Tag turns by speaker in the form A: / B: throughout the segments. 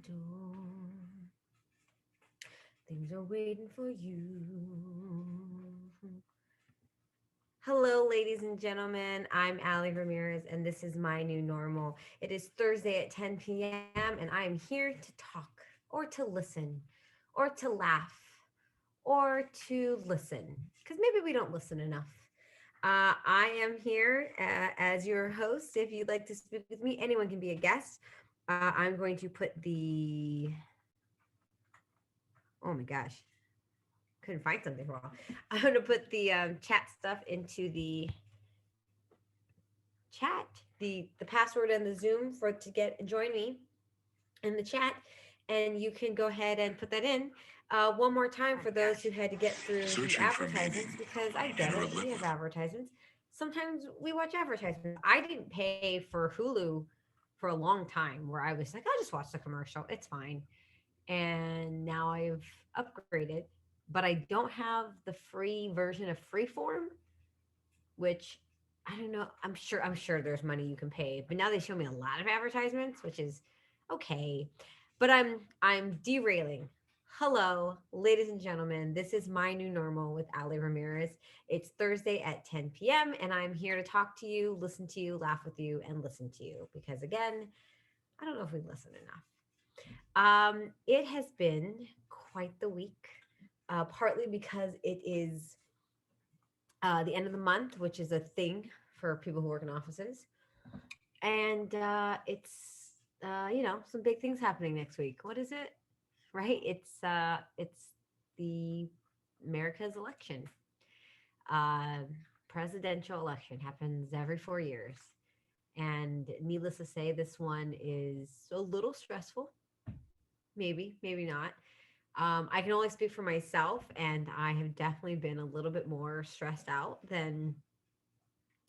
A: door. Things are waiting for you. Hello, ladies and gentlemen. I'm Alli Ramirez, and this is my new normal. It is Thursday at 10 p.m., and I am here to talk, or to listen, or to laugh, or to listen, because maybe we don't listen enough. I am here as your host. If you'd like to speak with me, anyone can be a guest. I'm going to put oh my gosh, couldn't find something wrong. I'm going to put the chat stuff into the chat, the password and the Zoom for to get join me in the chat, and you can go ahead and put that in. One more time for those who had to get through the advertisements, because I get it. We have advertisements. Sometimes we watch advertisements. I didn't pay for Hulu for a long time where I was like, I'll just watch the commercial. It's fine. And now I've upgraded, but I don't have the free version of Freeform, which I don't know. I'm sure there's money you can pay, but now they show me a lot of advertisements, which is okay. But I'm derailing. Hello, ladies and gentlemen. This is my new normal with Ali Ramirez. It's Thursday at 10 p.m. and I'm here to talk to you, listen to you, laugh with you, and listen to you. Because again, I don't know if we listen enough. It has been quite the week, partly because it is the end of the month, which is a thing for people who work in offices. And it's some big things happening next week. What is it? Right? It's the America's election. Uh, Presidential election happens every 4 years. And needless to say, this one is a little stressful. Maybe not. I can only speak for myself, and I have definitely been a little bit more stressed out than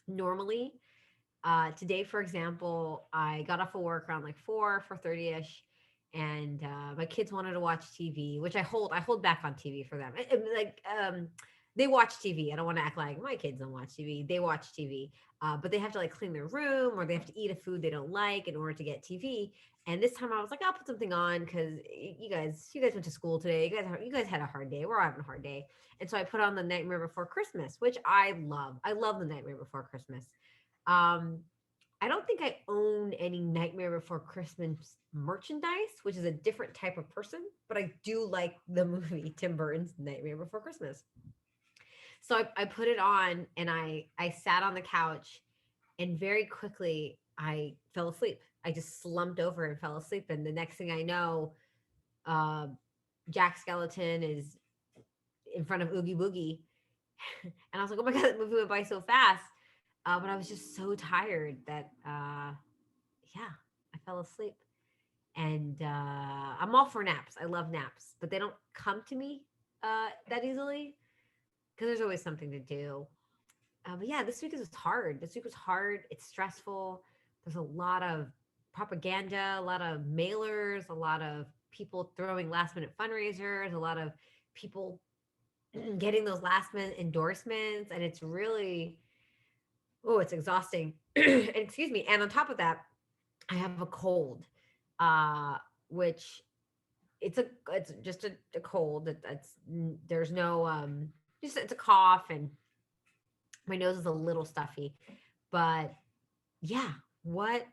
A: normally. Today, for example, I got off of work around like 4:30 ish, and my kids wanted to watch TV, which I hold back on TV for them. They watch TV. I don't want to act like my kids don't watch TV. They watch TV, but they have to like clean their room or they have to eat a food they don't like in order to get TV. And this time I was like, I'll put something on because you guys went to school today. You guys had a hard day. We're having a hard day, and so I put on the Nightmare Before Christmas, which I love. I love the Nightmare Before Christmas. Um, I don't think I own any Nightmare Before Christmas merchandise, which is a different type of person, but I do like the movie Tim Burton's Nightmare Before Christmas. So I put it on and I sat on the couch and very quickly I fell asleep. I just slumped over and fell asleep. And the next thing I know, uh, Jack Skeleton is in front of Oogie Boogie. And I was like, oh my God, that movie went by so fast. But I was just so tired that, yeah, I fell asleep. And I'm all for naps. I love naps, but they don't come to me that easily because there's always something to do. But yeah, this week was hard. This week was hard. It's stressful. There's a lot of propaganda, a lot of mailers, a lot of people throwing last minute fundraisers, a lot of people getting those last minute endorsements. And it's really, oh, it's exhausting. And excuse me. And on top of that, I have a cold, uh, which it's just a cold. There's no just it's a cough and my nose is a little stuffy. But yeah, what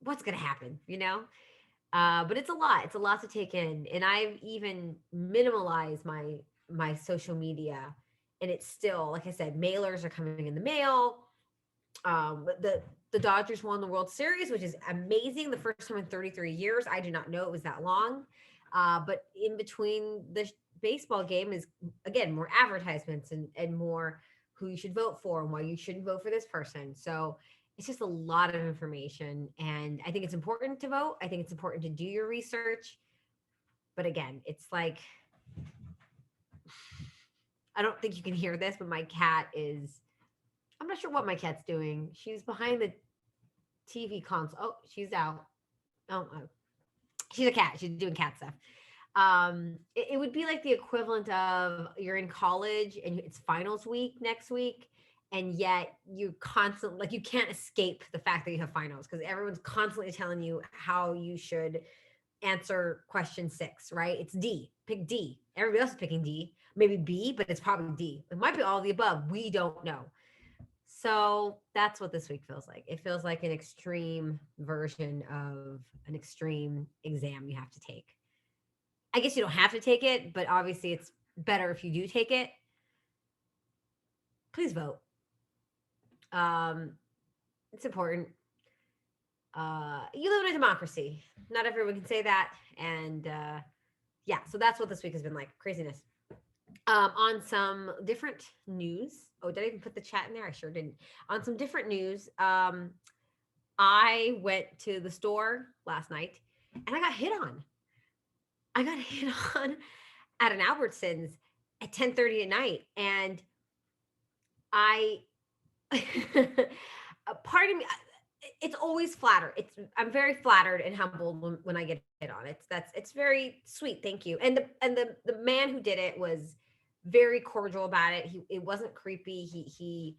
A: what's gonna happen, you know? But it's a lot. It's a lot to take in, and I've even minimalized my social media, and it's still like I said, mailers are coming in the mail. The Dodgers won the World Series, which is amazing. The first time in 33 years. I did not know it was that long. But in between the baseball game is again more advertisements and more who you should vote for and why you shouldn't vote for this person. So it's just a lot of information, and I think it's important to vote. I think it's important to do your research. But again, it's like I don't think you can hear this, but my cat is. I'm not sure what my cat's doing. She's behind the TV console. Oh, she's out. Oh, she's a cat. She's doing cat stuff. It would be like the equivalent of you're in college and it's finals week next week, and yet you constantly, like, you can't escape the fact that you have finals because everyone's constantly telling you how you should answer question 6, right? It's D. Pick D. Everybody else is picking D. Maybe B, but it's probably D. It might be all of the above. We don't know. So that's what this week feels like. It feels like an extreme version of an extreme exam you have to take. I guess you don't have to take it, but obviously it's better if you do take it. Please vote. It's important. You live in a democracy. Not everyone can say that. And yeah, so that's what this week has been like. Craziness. On some different news. Oh, did I even put the chat in there? I sure didn't. On some different news, I went to the store last night and I got hit on. I got hit on at an Albertsons at 10:30 at night. And I, a part of me, it's always flattered. I'm very flattered and humbled when I get hit on. It's very sweet. Thank you. And the man who did it was very cordial about it. It wasn't creepy. He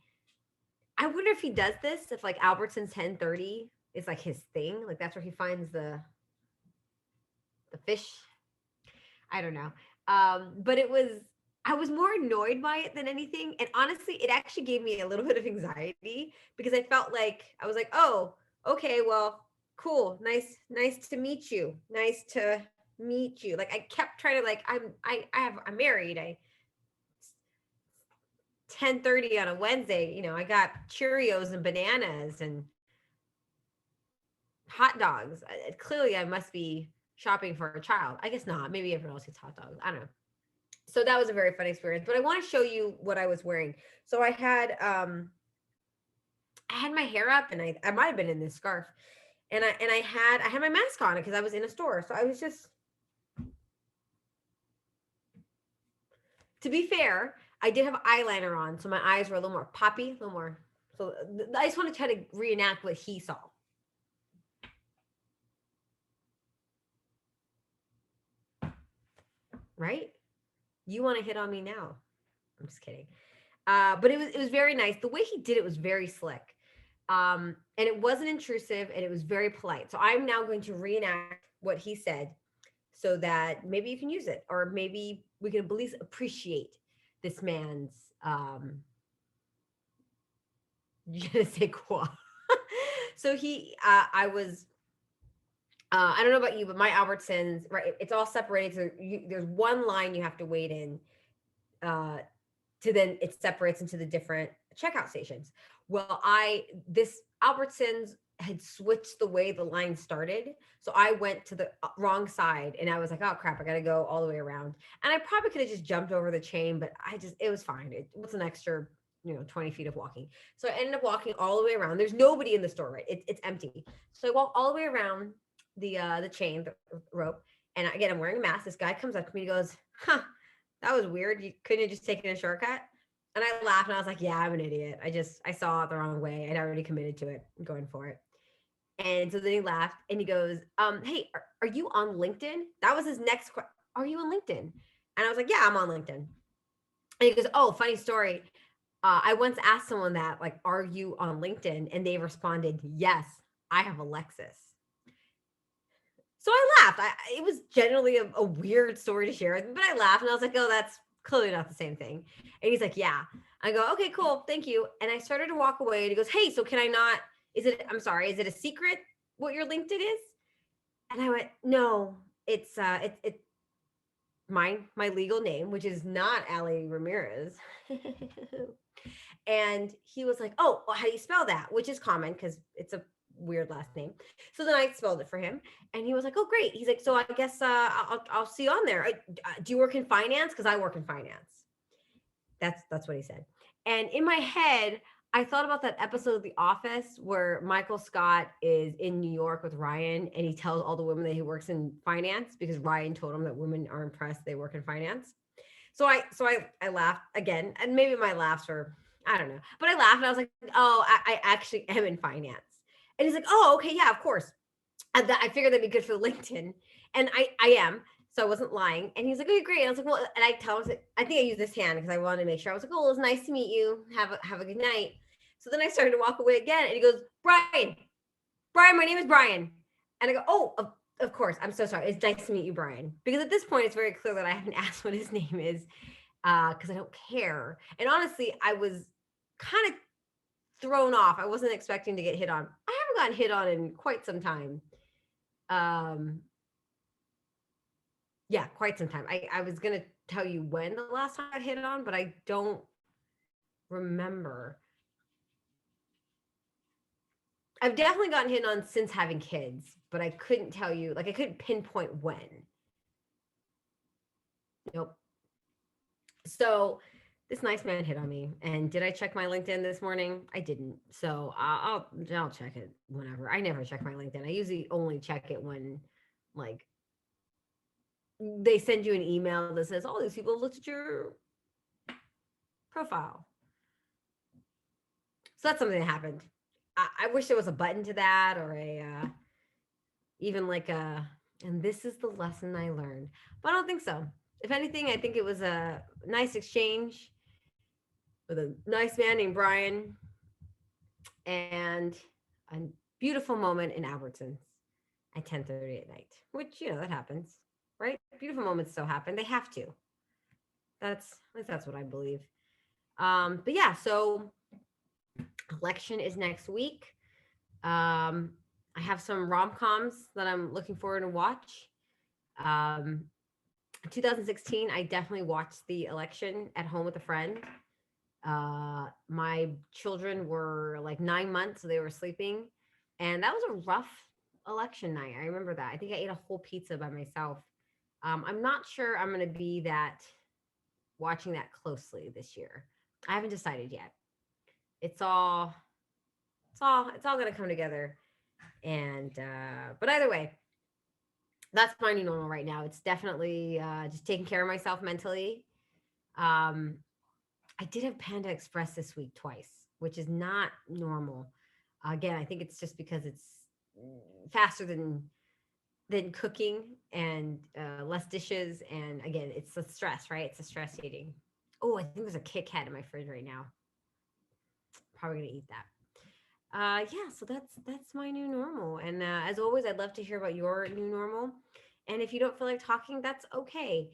A: I wonder if he does this, if like Albertsons 10:30 is like his thing. Like that's where he finds the fish. I don't know. But I was more annoyed by it than anything. And honestly, it actually gave me a little bit of anxiety because I felt like I was like, oh, okay, well, cool. Nice to meet you. Nice to meet you. Like I kept trying to like, I'm married. 10:30 on a Wednesday, I got Cheerios and bananas and hot dogs. Clearly I must be shopping for a child. I guess not. Maybe everyone else eats hot dogs. I don't know. So that was a very fun experience, but I want to show you what I was wearing. So I had my hair up and I might have been in this scarf and I had my mask on because I was in a store. So I was just, to be fair, I did have eyeliner on. So my eyes were a little more poppy, a little more. So I just want to try to reenact what he saw. Right? You want to hit on me now. I'm just kidding. But it was very nice. The way he did it was very slick. And it wasn't intrusive and it was very polite. So I'm now going to reenact what he said so that maybe you can use it or maybe we can at least appreciate this man's je ne sais quoi. So I was I don't know about you, but my Albertsons, right? It's all separated. So there's one line you have to wait in to then it separates into the different checkout stations. Well, this Albertsons had switched the way the line started. So I went to the wrong side and I was like, oh crap, I got to go all the way around. And I probably could have just jumped over the chain, but it was fine. It was an extra 20 feet of walking. So I ended up walking all the way around. There's nobody in the store, right? It's empty. So I walk all the way around the chain, the rope. And again, I'm wearing a mask. This guy comes up to me and goes, huh, that was weird. You couldn't have just taken a shortcut. And I laughed and I was like, yeah, I'm an idiot. I saw it the wrong way. I'd already committed to it. I'm going for it. And so then he laughed and he goes, hey, are you on LinkedIn? That was his next question. Are you on LinkedIn? And I was like, yeah, I'm on LinkedIn. And he goes, oh, funny story. I once asked someone that, like, are you on LinkedIn? And they responded, yes, I have a Lexus. So I laughed. It was generally a weird story to share, but I laughed and I was like, oh, that's clearly not the same thing. And he's like, yeah. I go, okay, cool. Thank you. And I started to walk away and he goes, hey, so can I not, I'm sorry, is it a secret what your LinkedIn is? And I went, no, it's my legal name, which is not Alli Ramirez. And he was like, oh, well, how do you spell that? Which is common because it's a weird last name. So then I spelled it for him and he was like, oh great. He's like, so I guess I'll see you on there. Do you work in finance? Because I work in finance. That's what he said. And in my head I thought about that episode of The Office where Michael Scott is in New York with Ryan and he tells all the women that he works in finance because Ryan told him that women are impressed they work in finance. So I laughed again, and maybe my laughs were, I don't know, but I laughed and I was like, oh, I actually am in finance. And he's like, oh, okay, yeah, of course. I figured that'd be good for LinkedIn. And I am. So I wasn't lying. And he's like, okay, great. And I was like, well, and I tell him, I think I used this hand because I wanted to make sure. I was like, oh, well, it was nice to meet you. Have a good night. So then I started to walk away again. And he goes, Brian, my name is Brian. And I go, oh, of course. I'm so sorry. It's nice to meet you, Brian. Because at this point, it's very clear that I haven't asked what his name is because I don't care. And honestly, I was kind of thrown off. I wasn't expecting to get hit on. I haven't gotten hit on in quite some time. Yeah, quite some time. I was going to tell you when the last time I got hit on, but I don't remember. I've definitely gotten hit on since having kids, but I couldn't tell you, like I couldn't pinpoint when. Nope. So this nice man hit on me, and did I check my LinkedIn this morning? I didn't. So I'll check it whenever. I never check my LinkedIn. I usually only check it when like they send you an email that says, "Oh, these people have looked at your profile." So that's something that happened. I wish there was a button to that or a even like a, and this is the lesson I learned, but I don't think so. If anything, I think it was a nice exchange with a nice man named Brian and a beautiful moment in Albertsons at 10:30 at night, which, that happens, right? Beautiful moments still happen. They have to. At least that's what I believe. But yeah, so election is next week. I have some rom-coms that I'm looking forward to watch. 2016, I definitely watched the election at home with a friend. My children were like 9 months, so they were sleeping. And that was a rough election night. I remember that. I think I ate a whole pizza by myself. I'm not sure I'm going to be watching that closely this year. I haven't decided yet. It's all going to come together. And, but either way, that's my new normal right now. It's definitely just taking care of myself mentally. I did have Panda Express this week twice, which is not normal. Again, I think it's just because it's faster than cooking and less dishes. And again, it's the stress, right? It's the stress eating. Oh, I think there's a Kit Kat in my fridge right now. Probably gonna eat that. Yeah, so that's my new normal. And as always, I'd love to hear about your new normal. And if you don't feel like talking, that's okay.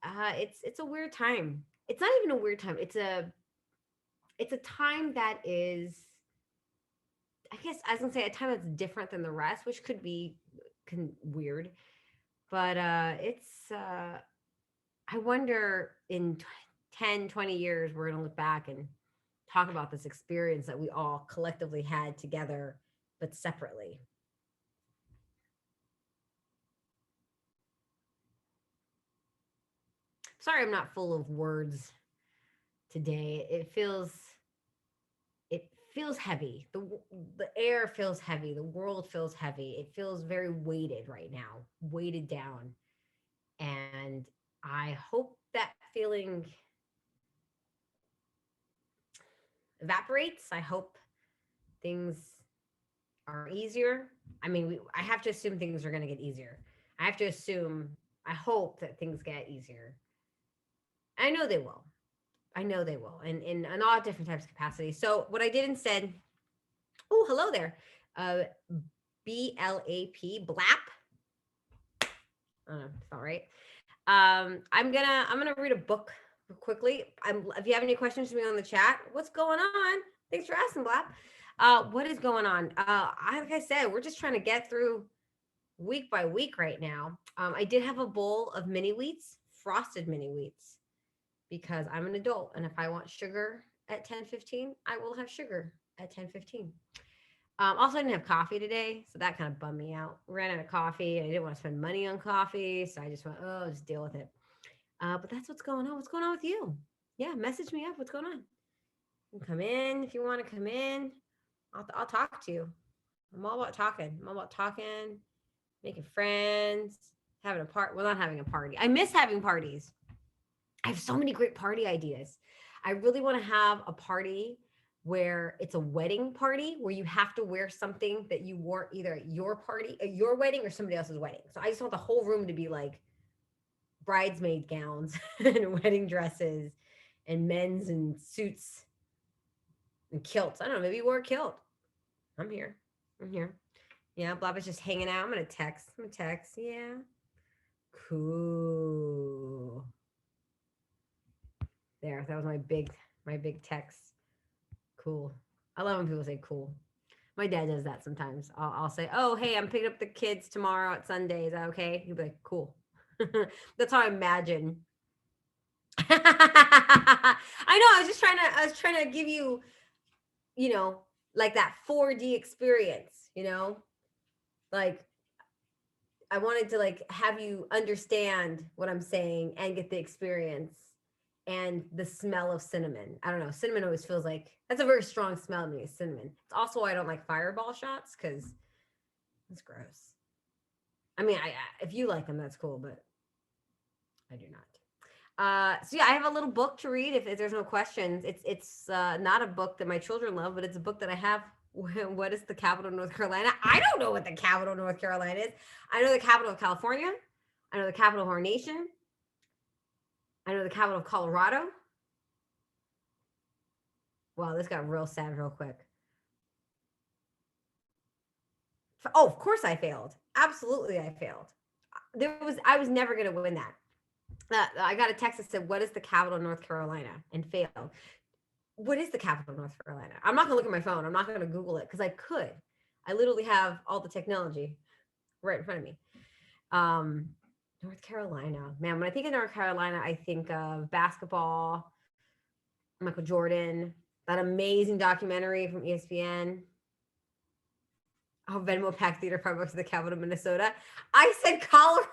A: It's a weird time. It's not even a weird time. It's a time that is, I guess I was gonna say a time that's different than the rest, which could be weird. But I wonder in 10, 20 years, we're gonna look back and talk about this experience that we all collectively had together, but separately. Sorry, I'm not full of words today. It feels heavy. The air feels heavy. The world feels heavy. It feels very weighted right now, weighted down. And I hope that feeling evaporates. I hope things are easier. I mean, I have to assume things are going to get easier. I hope that things get easier. I know they will. And in all different types of capacities. So what I did instead, oh, hello there. BLAP, BLAP. It's not right. I'm gonna read a book quickly. If you have any questions for me on the chat, what's going on? Thanks for asking, Blap. What is going on? Like I said, we're just trying to get through week by week right now. I did have a bowl of mini wheats, frosted mini wheats, because I'm an adult, and if I want sugar at 10:15, I will have sugar at 10:15. Also, I didn't have coffee today, so that kind of bummed me out. Ran out of coffee, and I didn't want to spend money on coffee, so I just went, oh, just deal with it. But that's what's going on. What's going on with you? Yeah, message me up. What's going on? You can come in if you want to come in. I'll talk to you. I'm all about talking. Making friends, having a party. Well, not having a party. I miss having parties. I have so many great party ideas. I really want to have a party where it's a wedding party where you have to wear something that you wore either at your party, at your wedding, or somebody else's wedding. So I just want the whole room to be like bridesmaid gowns and wedding dresses and men's and suits and kilts. I don't know. Maybe you wore a kilt. I'm here. I'm here. Yeah, Blob is just hanging out. I'm gonna text. Yeah. Cool. There. That was my big text. Cool. I love when people say cool. My dad does that sometimes. I'll say, "Oh, hey, I'm picking up the kids tomorrow at Sunday. Is that okay?" He'll be like, "Cool." That's how I imagine. I know. I was trying to give you, you know, like that 4D experience. Like I wanted to like have you understand what I'm saying and get the experience and the smell of cinnamon. I don't know. Cinnamon always feels like that's a very strong smell to me. Cinnamon. It's also why I don't like fireball shots because it's gross. I mean, if you like them, that's cool, but I do not. So yeah, I have a little book to read. If there's no questions, it's not a book that my children love, but it's a book that I have. What is the capital of North Carolina? I don't know what the capital of North Carolina is. I know the capital of California. I know the capital of our nation. I know the capital of Colorado. Wow, this got real sad real quick. Oh, of course I failed. Absolutely, I failed. I was never going to win that. I got a text that said, "What is the capital of North Carolina?" and failed. What is the capital of North Carolina? I'm not going to look at my phone. I'm not going to Google it because I could. I literally have all the technology right in front of me. North Carolina, man. When I think of North Carolina, I think of basketball, Michael Jordan, that amazing documentary from ESPN. Oh, Venmo Pack Theater Park to the capital of Minnesota. I said Colorado.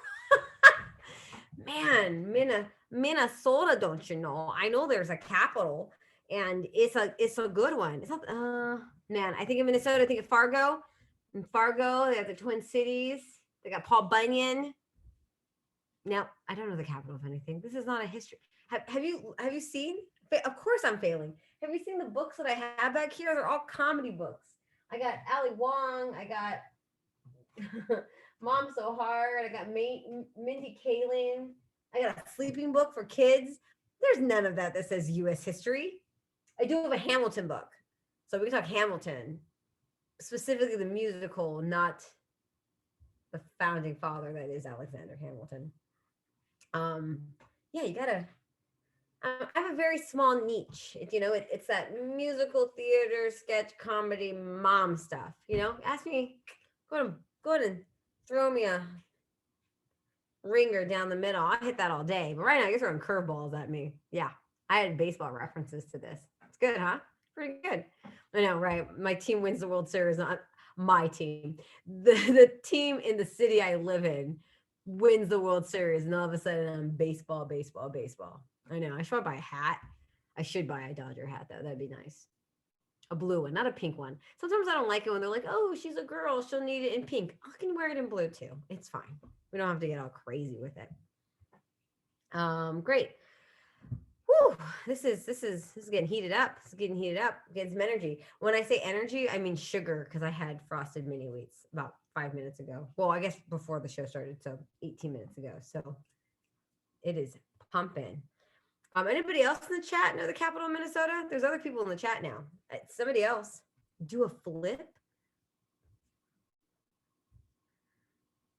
A: Man, Minnesota, don't you know? I know there's a capital, and it's a good one. It's not. Man, I think of Minnesota. I think of Fargo. In Fargo, they have the Twin Cities. They got Paul Bunyan. Now, I don't know the capital of anything. This is not a history. Have you seen? Of course, I'm failing. Have you seen the books that I have back here? They're all comedy books. I got Ali Wong. I got Mom So Hard. I got Mindy Kaling. I got a sleeping book for kids. There's none of that says U.S. history. I do have a Hamilton book. So we can talk Hamilton, specifically the musical, not the founding father that is Alexander Hamilton. Yeah, you gotta. I have a very small niche. It's that musical theater, sketch comedy, mom stuff. Ask me, go ahead and throw me a ringer down the middle. I hit that all day. But right now, you're throwing curveballs at me. Yeah, I had baseball references to this. It's good, huh? Pretty good. I know, right? My team wins the World Series. Not my team. The team in the city I live in wins the World Series, and all of a sudden I'm baseball. I know. I should buy a hat. I should buy a Dodger hat, though. That'd be nice. A blue one, not a pink one. Sometimes I don't like it when they're like, "Oh, she's a girl. She'll need it in pink." I can wear it in blue too. It's fine. We don't have to get all crazy with it. Great. Whew, this is getting heated up. Getting some energy. When I say energy, I mean sugar because I had frosted mini wheats about 5 minutes ago. Well, I guess before the show started, so 18 minutes ago. So it is pumping. Anybody else in the chat know the capital of Minnesota? There's other people in the chat now. Somebody else do a flip.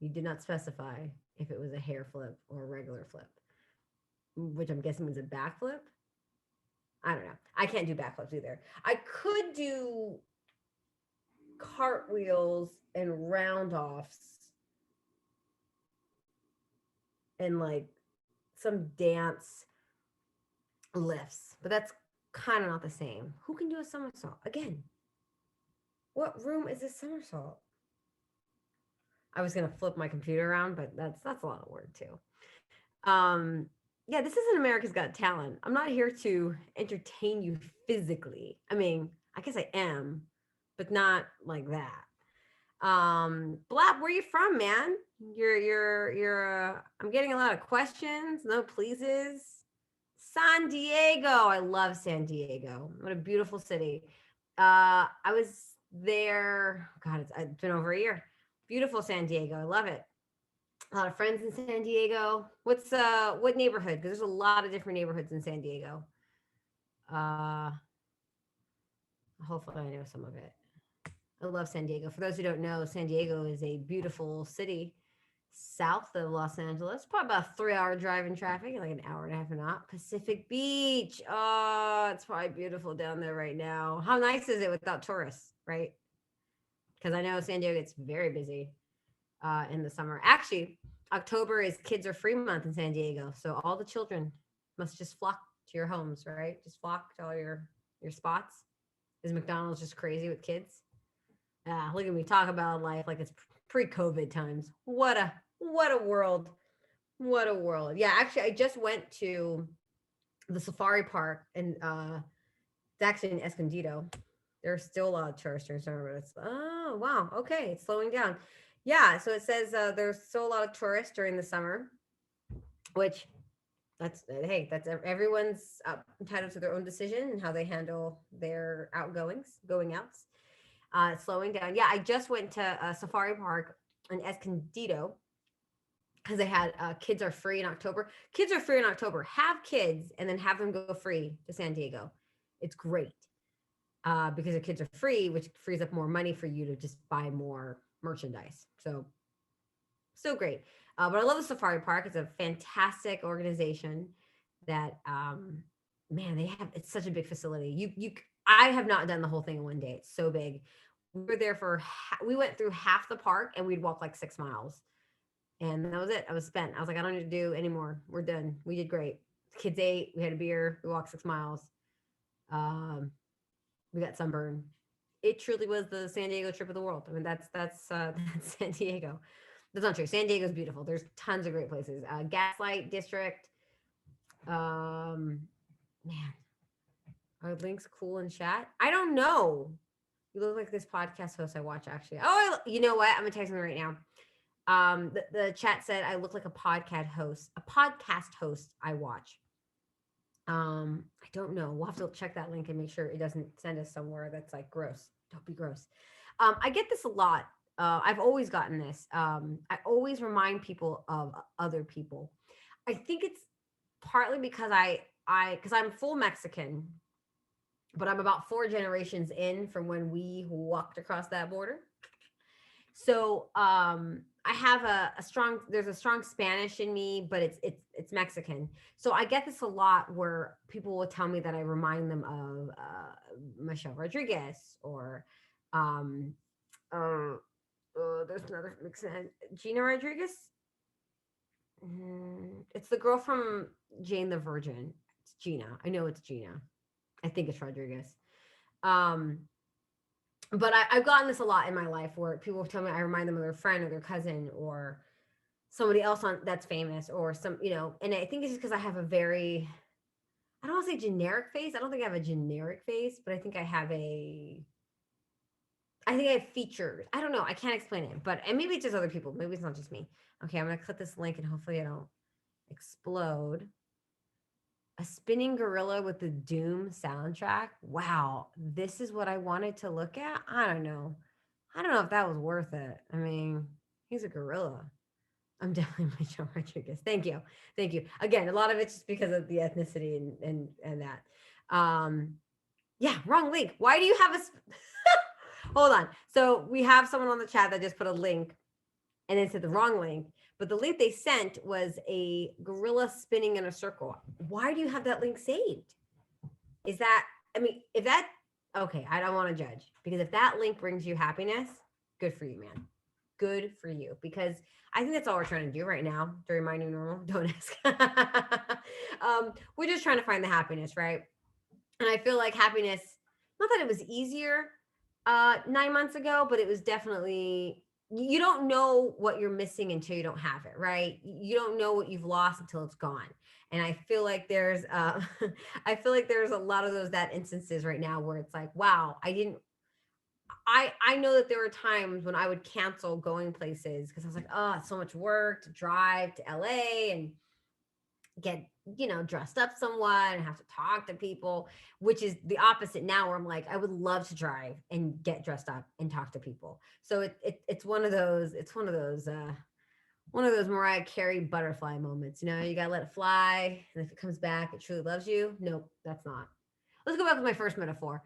A: You did not specify if it was a hair flip or a regular flip, which I'm guessing means a back flip. I don't know. I can't do backflips either. I could do cartwheels and round offs and like some dance lifts, but that's kind of not the same. Who can do a somersault? Again, what room is a somersault? I was going to flip my computer around, but that's a lot of work too. Yeah, this isn't America's Got Talent. I'm not here to entertain you physically. I mean, I guess I am, but not like that. Blap, where you from, man? I'm getting a lot of questions, no pleases. San Diego. I love San Diego. What a beautiful city. I was there. God, it's been over a year. Beautiful San Diego. I love it. A lot of friends in San Diego. What neighborhood? Because there's a lot of different neighborhoods in San Diego. Uh, Hopefully I know some of it. I love San Diego. For those who don't know, San Diego is a beautiful city south of Los Angeles. Probably about a 3 hour drive in traffic, like an hour and a half or not. Pacific Beach. Oh, it's probably beautiful down there right now. How nice is it without tourists, right? Because I know San Diego gets very busy in the summer. Actually, October is Kids Are Free Month in San Diego. So all the children must just flock to your homes, right? Just flock to all your spots. Is McDonald's just crazy with kids? Look at me talk about life like it's pre-COVID times. What a world. What a world. Yeah, actually I just went to the safari park and it's actually in Escondido. There's still a lot of tourists during summer, but it's oh wow, okay, it's slowing down. Yeah, so it says there's still a lot of tourists during the summer, which that's hey, that's everyone's entitled to their own decision and how they handle their outgoings, going outs. Slowing down. Yeah, I just went to a safari park in Escondido because they had Kids Are Free in October. Kids Are Free in October. Have kids and then have them go free to San Diego. It's great because the kids are free, which frees up more money for you to just buy more merchandise. So, so great. But I love the safari park. It's a fantastic organization that, man, they have, it's such a big facility. I have not done the whole thing in one day. It's so big. We were there for, we went through half the park and we'd walk like 6 miles. And that was it. I was spent. I was like, I don't need to do anymore. We're done. We did great. Kids ate. We had a beer. We walked 6 miles. Um, we got sunburn. It truly was the San Diego trip of the world. I mean, that's that's San Diego. That's not true. San Diego's beautiful. There's tons of great places. Gaslight District. Man, are links cool in chat? I don't know. You look like this podcast host I watch actually. Oh, you know what? I'm gonna text him right now. The chat said I look like a podcast host I watch. I don't know. We'll have to check that link and make sure it doesn't send us somewhere that's like gross. Don't be gross. I get this a lot. I've always gotten this. I always remind people of other people. I think it's partly because because I'm full Mexican, but I'm about 4 generations in from when we walked across that border. So I have a strong, there's a strong Spanish in me, but it's Mexican. So I get this a lot where people will tell me that I remind them of Michelle Rodriguez or um there's another Mexican, Gina Rodriguez. It's the girl from Jane the Virgin. It's Gina. I know it's Gina. I think it's Rodriguez. Um, but I've gotten this a lot in my life where people tell me I remind them of their friend or their cousin or somebody else on that's famous or some, and I think it's just because I have a very, I don't want to say generic face. I don't think I have a generic face, but I think I have features. I don't know. I can't explain it, and maybe it's just other people. Maybe it's not just me. Okay, I'm gonna click this link and hopefully I don't explode. A spinning gorilla with the Doom soundtrack. Wow, this is what I wanted to look at. I don't know. I don't know if that was worth it. I mean, he's a gorilla. I'm definitely Michelle Rodriguez. Thank you. Thank you. Again, a lot of it's just because of the ethnicity and that. Yeah, wrong link. Why do you have a hold on. So we have someone on the chat that just put a link and then said the wrong link. But the link they sent was a gorilla spinning in a circle. Why do you have that link saved? Is that, I mean, if that, okay, I don't want to judge because if that link brings you happiness, good for you, man. Good for you. Because I think that's all we're trying to do right now during my new normal. Don't ask. We're just trying to find the happiness, right? And I feel like happiness, not that it was easier 9 months ago, but it was definitely, you don't know what you're missing until you don't have it, right? You don't know what you've lost until it's gone. And I feel like there's I feel like there's a lot of that instances right now where it's like, wow, I know that there were times when I would cancel going places because I was like, oh, it's so much work to drive to LA and get dressed up somewhat and have to talk to people, which is the opposite now where I'm like, I would love to drive and get dressed up and talk to people. So it's one of those one of those Mariah Carey butterfly moments. You know, you gotta let it fly, and if it comes back, it truly loves you. Nope, that's not. Let's go back to my first metaphor.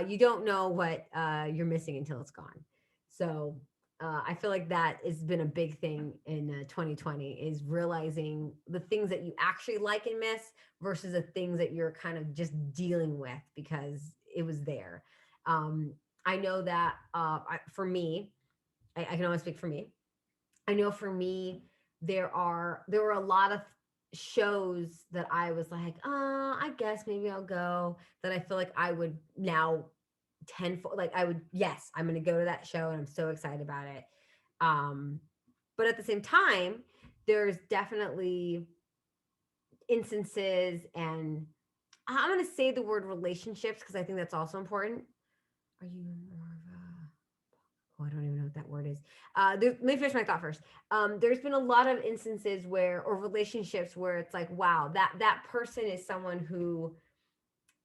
A: You don't know what you're missing until it's gone. So I feel like that has been a big thing in 2020 is realizing the things that you actually like and miss versus the things that you're kind of just dealing with because it was there. Um, I know that for me, I can only speak for me. I know for me, there were a lot of shows that I was like, I guess maybe I'll go. That I feel like I would now tenfold. Like I would, yes, I'm going to go to that show, and I'm so excited about it. Um, but at the same time, there's definitely instances, and I'm going to say the word relationships because I think that's also important. Are you more of a oh, I don't even know what that word is. Let me finish my thought first. There's been a lot of instances where, or relationships where it's like, wow, that person is someone who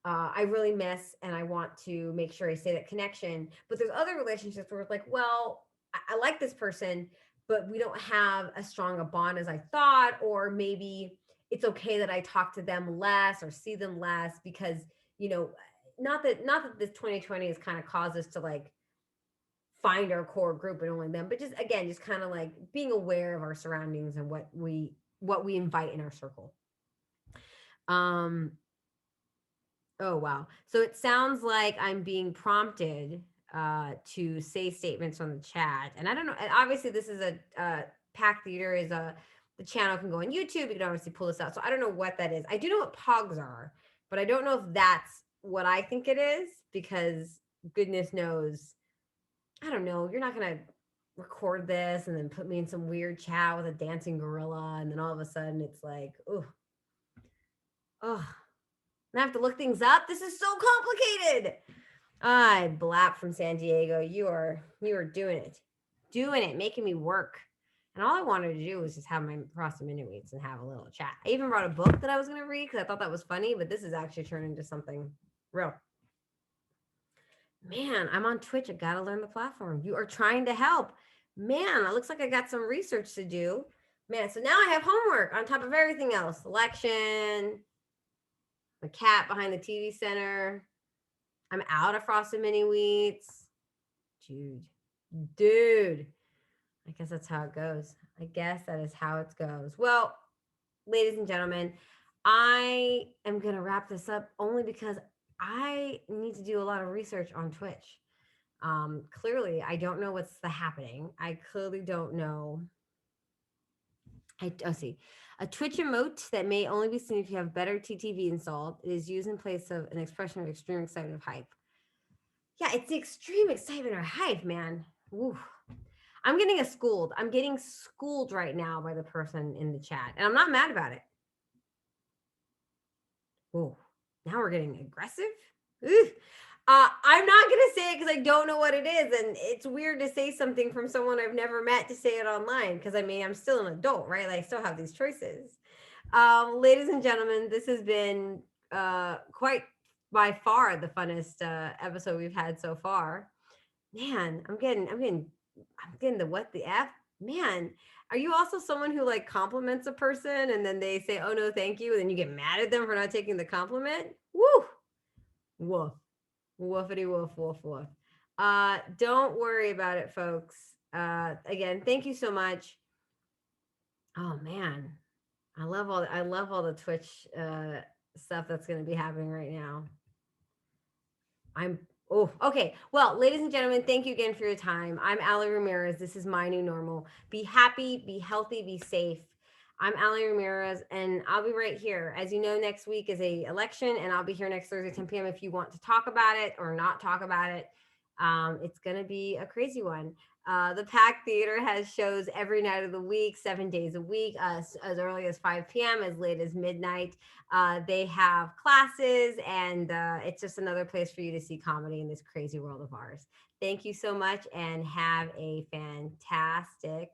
A: I really miss, and I want to make sure I stay that connection. But there's other relationships where it's like, well, I like this person, but we don't have as strong a bond as I thought, or maybe it's okay that I talk to them less or see them less because you know, not that this 2020 has kind of caused us to like find our core group and only them, but just again, just kind of like being aware of our surroundings and what we invite in our circle. Um, oh wow. So it sounds like I'm being prompted to say statements on the chat. And I don't know, and obviously this is a Pack Theater is a the channel can go on YouTube. You can obviously pull this out. So I don't know what that is. I do know what pogs are, but I don't know if that's what I think it is because goodness knows I don't know, you're not gonna record this and then put me in some weird chat with a dancing gorilla, and then all of a sudden it's like, oh, I have to look things up. This is so complicated. I Blap from San Diego. You are doing it, making me work. And all I wanted to do was just have my frosted mini wheats and have a little chat. I even brought a book that I was gonna read because I thought that was funny, but this is actually turned into something real. Man, I'm on Twitch. I gotta learn the platform. You are trying to help. Man, it looks like I got some research to do. Man, so now I have homework on top of everything else. Election, the cat behind the TV center. I'm out of frosted mini wheats. Dude. I guess that's how it goes. I guess that is how it goes. Well, ladies and gentlemen, I am going to wrap this up only because I need to do a lot of research on Twitch. Clearly, I don't know what's happening. I clearly don't know. See. A Twitch emote that may only be seen if you have better TTV installed. It is used in place of an expression of extreme excitement or hype. Yeah, it's the extreme excitement or hype, man. Ooh. I'm getting schooled. I'm getting schooled right now by the person in the chat, and I'm not mad about it. Whoa, now we're getting aggressive. I'm not gonna say it because I don't know what it is, and it's weird to say something from someone I've never met to say it online. Because I mean, I'm still an adult, right? Like, I still have these choices. Ladies and gentlemen, this has been quite by far the funnest episode we've had so far. Man, I'm getting the what the f man. Are you also someone who like compliments a person and then they say, "Oh no, thank you," and then you get mad at them for not taking the compliment? Woo, woof, woofity woof, woof, woof. Don't worry about it, folks. Again, thank you so much. Oh man, I love all the Twitch stuff that's going to be happening right now. Oh, okay. Well, ladies and gentlemen, thank you again for your time. I'm Alli Ramirez. This is my new normal. Be happy, be healthy, be safe. I'm Alli Ramirez, and I'll be right here. As you know, next week is a election, and I'll be here next Thursday, 10 p.m. if you want to talk about it or not talk about it. It's going to be a crazy one. The Pack Theater has shows every night of the week, 7 days a week, as early as 5 p.m., as late as midnight. They have classes, and it's just another place for you to see comedy in this crazy world of ours. Thank you so much, and have a fantastic